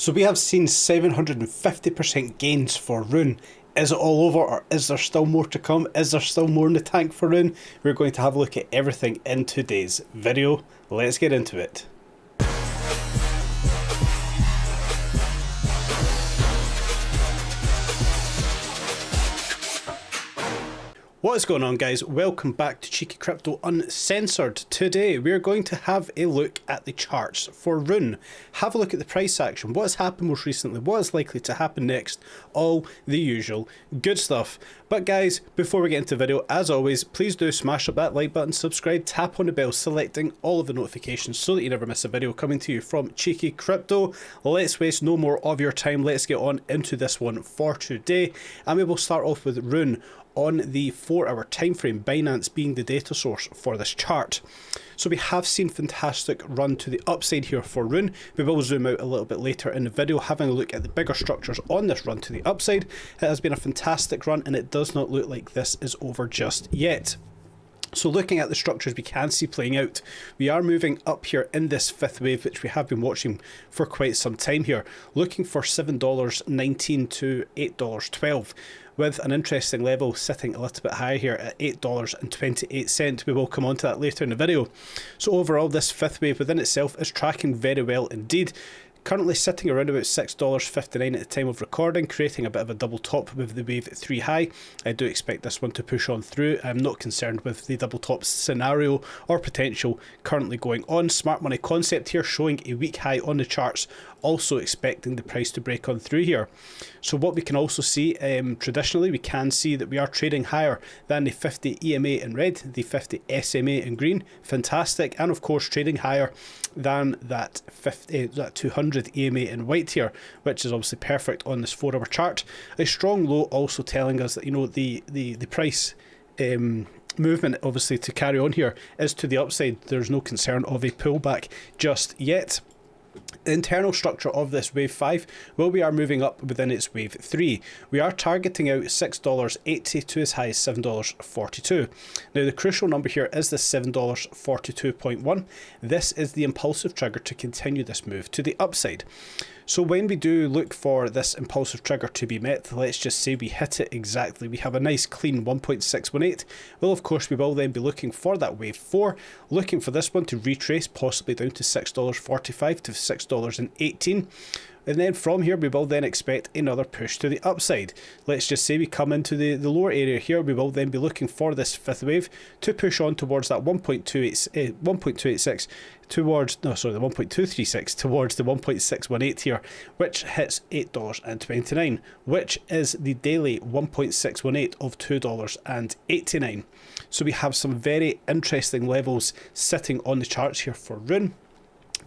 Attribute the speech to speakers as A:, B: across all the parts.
A: So we have seen 750% gains for Rune. Is it all over, or is there still more to come? Is there still more in the tank for Rune? We're going to have a look at everything in today's video. Let's get into it. What is going on, guys? Welcome back to Cheeky Crypto Uncensored. Today we're going to have a look at the charts for Rune. Have a look at the price action, what has happened most recently, what is likely to happen next, all the usual good stuff. But guys, before we get into the video, as always, please do smash up that like button, subscribe, tap on the bell, selecting all of the notifications so that you never miss a video coming to you from Cheeky Crypto. Let's waste no more of your time. Let's get on into this one for today, and we will start off with Rune on the 4-hour time frame, Binance being the data source for this chart. So we have seen fantastic run to the upside here for Rune. We will zoom out a little bit later in the video, having a look at the bigger structures on this run to the upside. It has been a fantastic run, and it does not look like this is over just yet. So looking at the structures we can see playing out, we are moving up here in this fifth wave, which we have been watching for quite some time here, looking for $7.19 to $8.12, with an interesting level sitting a little bit higher here at $8.28. We will come on to that later in the video. So overall, this fifth wave within itself is tracking very well indeed. Currently sitting around about $6.59 at the time of recording, creating a bit of a double top with the wave 3 high. I do expect this one to push on through. I'm not concerned with the double top scenario or potential currently going on. Smart money concept here showing a weak high on the charts, also expecting the price to break on through here. So what we can also see, traditionally we can see that we are trading higher than the 50 EMA in red, the 50 SMA in green, fantastic, and of course trading higher than that 200 EMA in white here, which is obviously perfect on this 4-hour chart. A strong low also telling us that, you know, the price movement obviously to carry on here is to the upside. There's no concern of a pullback just yet. The internal structure of this wave 5, well, we are moving up within its wave 3. We are targeting out $6.80 to as high as $7.42. Now the crucial number here is the $7.42.1. This is the impulsive trigger to continue this move to the upside. So when we do look for this impulsive trigger to be met, let's just say we hit it exactly. We have a nice clean 1.618. Well, of course, we will then be looking for that wave 4, looking for this one to retrace possibly down to $6.45 to $6.18. And then from here, we will then expect another push to the upside. Let's just say we come into the lower area here. We will then be looking for this fifth wave to push on towards that 1.286 towards, no, sorry, the 1.236 towards the 1.618 here, which hits $8.29, which is the daily 1.618 of $2.89. So we have some very interesting levels sitting on the charts here for Rune.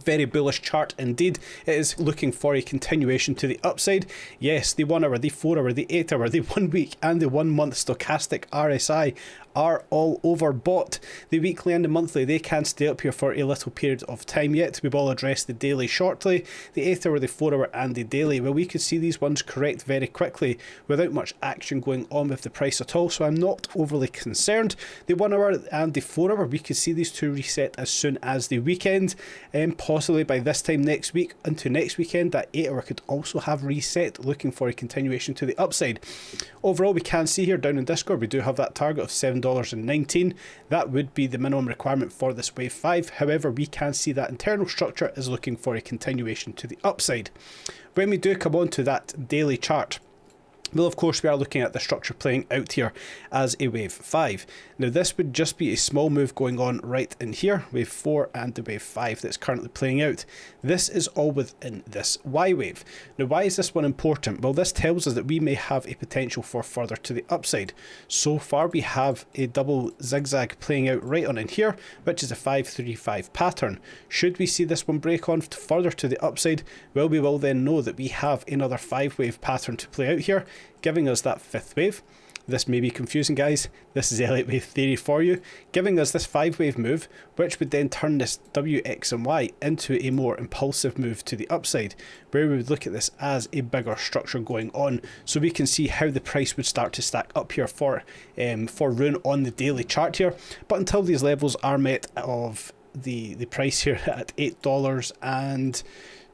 A: Very bullish chart indeed. It is looking for a continuation to the upside. Yes, the 1 hour, the 4 hour, the 8 hour, the 1 week and the 1 month stochastic RSI are all overbought. The weekly and the monthly, they can stay up here for a little period of time yet. We will address the daily shortly. The 8 hour, the 4 hour and the daily, well, we could see these ones correct very quickly without much action going on with the price at all, so I'm not overly concerned. The 1 hour and the 4 hour, we could see these two reset as soon as the weekend, and possibly by this time next week into next weekend. That 8 hour could also have reset, looking for a continuation to the upside. Overall, we can see here down in Discord, we do have that target of $7.19. That would be the minimum requirement for this wave 5. However, we can see that internal structure is looking for a continuation to the upside. When we do come on to that daily chart, well, of course, we are looking at the structure playing out here as a wave 5. Now, this would just be a small move going on right in here, wave 4 and the wave 5 that's currently playing out. This is all within this Y wave. Now, why is this one important? Well, this tells us that we may have a potential for further to the upside. So far, we have a double zigzag playing out right on in here, which is a 535 pattern. Should we see this one break on further to the upside, well, we will then know that we have another 5 wave pattern to play out here, giving us that 5th wave. This may be confusing, guys. This is Elliott wave theory for you, giving us this 5 wave move, which would then turn this W, X and Y into a more impulsive move to the upside, where we would look at this as a bigger structure going on. So we can see how the price would start to stack up here for Rune on the daily chart here. But until these levels are met of the price here at $8 and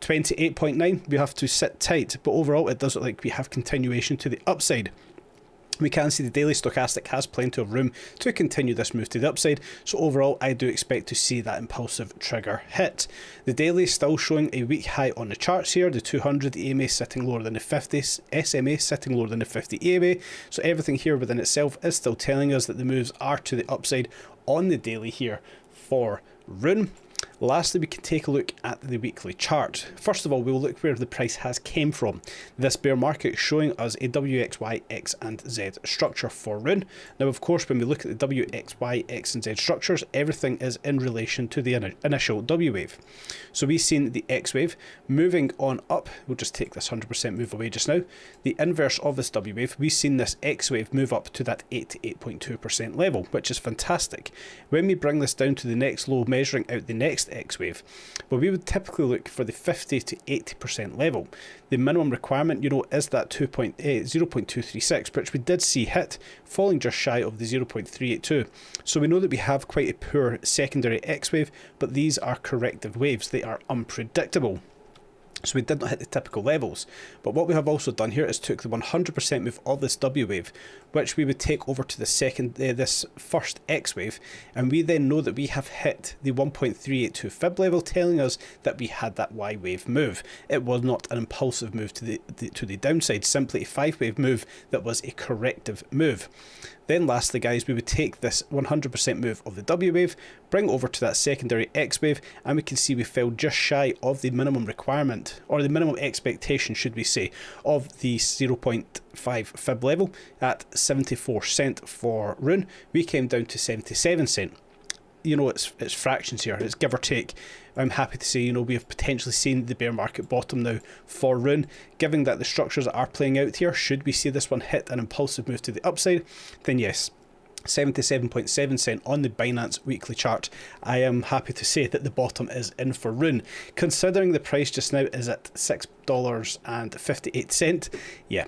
A: 28.9, we have to sit tight, but overall it does look like we have continuation to the upside. We can see the daily stochastic has plenty of room to continue this move to the upside, so overall I do expect to see that impulsive trigger hit. The daily is still showing a weak high on the charts here, the 200, the EMA sitting lower than the 50, SMA sitting lower than the 50 EMA, so everything here within itself is still telling us that the moves are to the upside on the daily here for Rune. Lastly, we can take a look at the weekly chart. First of all, we'll look where the price has came from. This bear market showing us a W, X, Y, X and Z structure for Rune. Now, of course, when we look at the W, X, Y, X and Z structures, everything is in relation to the initial W wave. So we've seen the X wave moving on up. We'll just take this 100% move away just now. The inverse of this W wave, we've seen this X wave move up to that 8 to 8.2% level, which is fantastic. When we bring this down to the next low, measuring out the next X wave, well, we would typically look for the 50 to 80% level. The minimum requirement, is that 0.236, which we did see hit, falling just shy of the 0.382. So we know that we have quite a poor secondary X wave, but these are corrective waves. They are unpredictable. So we did not hit the typical levels. But what we have also done here is took the 100% move of this W wave, which we would take over to the this first X wave, and we then know that we have hit the 1.382 fib level, telling us that we had that Y wave move. It was not an impulsive move to the downside, simply a 5 wave move that was a corrective move. Then lastly, guys, we would take this 100% move of the W wave, bring it over to that secondary X wave, and we can see we fell just shy of the minimum requirement, or the minimum expectation, should we say, of the 0.5 fib level at 74 cent for Rune. We came down to 77 cent. It's fractions here, it's give or take. I'm happy to say, we have potentially seen the bear market bottom now for Rune. Given that the structures are playing out here, should we see this one hit an impulsive move to the upside, then yes, 77.7 cent on the Binance weekly chart. I am happy to say that the bottom is in for Rune. Considering the price just now is at $6.58, yeah,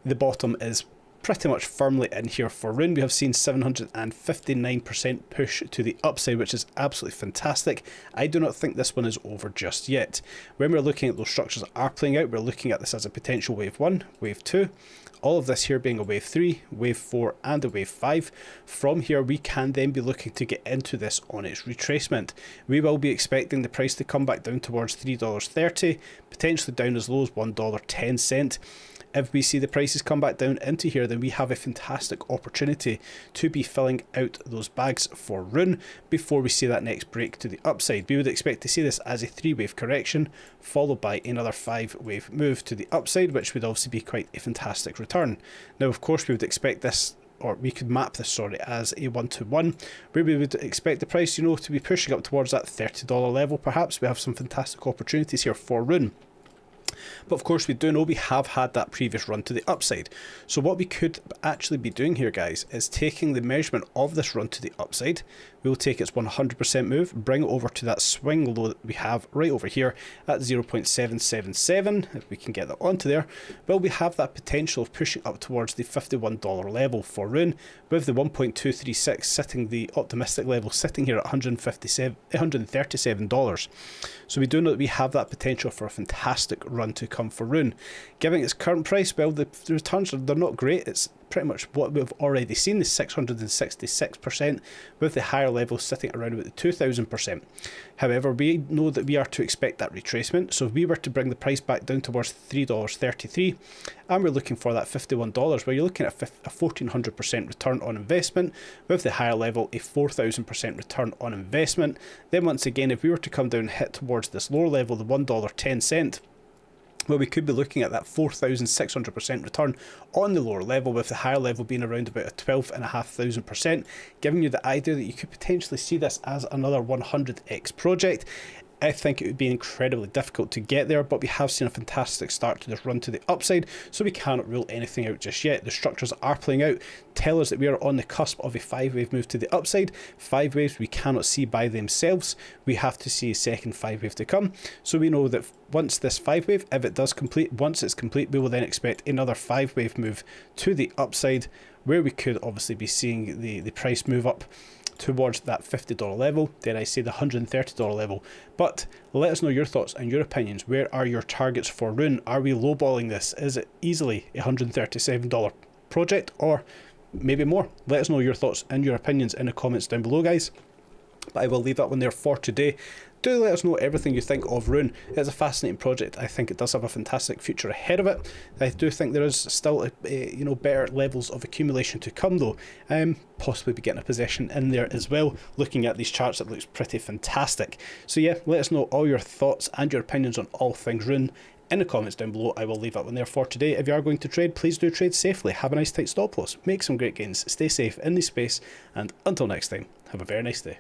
A: the bottom is pretty much firmly in here for Rune. We have seen 759% push to the upside, which is absolutely fantastic. I do not think this one is over just yet. When we're looking at those structures that are playing out, we're looking at this as a potential wave 1, wave 2, all of this here being a wave 3, wave 4 and a wave 5. From here we can then be looking to get into this on its retracement. We will be expecting the price to come back down towards $3.30, potentially down as low as $1.10. If we see the prices come back down into here, then we have a fantastic opportunity to be filling out those bags for Rune before we see that next break to the upside. We would expect to see this as a 3-wave correction, followed by another 5-wave move to the upside, which would obviously be quite a fantastic return. Now, of course, we would expect this, or we could map this, sorry, as a 1-to-1, where we would expect the price, to be pushing up towards that $30 level. Perhaps we have some fantastic opportunities here for Rune. But of course we do know we have had that previous run to the upside. So what we could actually be doing here, guys, is taking the measurement of this run to the upside. We'll take its 100% move, bring it over to that swing low that we have right over here at 0.777, if we can get that onto there. Well, we have that potential of pushing up towards the $51 level for Rune, with the 1.236 sitting, the optimistic level sitting here at $137. So we do know that we have that potential for a fantastic run to come for Rune. Given its current price, well, the returns they're not great. It's pretty much what we've already seen, the 666%, with the higher levels sitting around about the 2000%. However, we know that we are to expect that retracement, so if we were to bring the price back down towards $3.33, and we're looking for that $51, where you're looking at a 1400% return on investment, with the higher level a 4000% return on investment. Then once again, if we were to come down and hit towards this lower level, the $1.10, well, we could be looking at that 4,600% return on the lower level, with the higher level being around about a 12,500%, giving you the idea that you could potentially see this as another 100x project. I think it would be incredibly difficult to get there, but we have seen a fantastic start to this run to the upside, so we cannot rule anything out just yet. The structures that are playing out tell us that we are on the cusp of a 5-wave move to the upside. 5 waves we cannot see by themselves. We have to see a second 5-wave to come. So we know that once this 5-wave, if it does complete, once it's complete, we will then expect another 5-wave move to the upside, where we could obviously be seeing the price move up towards that $50 level, then I say the $130 level. But let us know your thoughts and your opinions. Where are your targets for Rune? Are we lowballing this? Is it easily a $137 project or maybe more? Let us know your thoughts and your opinions in the comments down below, guys. But I will leave that one there for today. Do let us know everything you think of Rune. It's a fascinating project. I think it does have a fantastic future ahead of it. I do think there is still better levels of accumulation to come though. Possibly be getting a possession in there as well. Looking at these charts, it looks pretty fantastic. So yeah, let us know all your thoughts and your opinions on all things Rune in the comments down below. I will leave that one there for today. If you are going to trade, please do trade safely. Have a nice tight stop loss. Make some great gains. Stay safe in the space. And until next time, have a very nice day.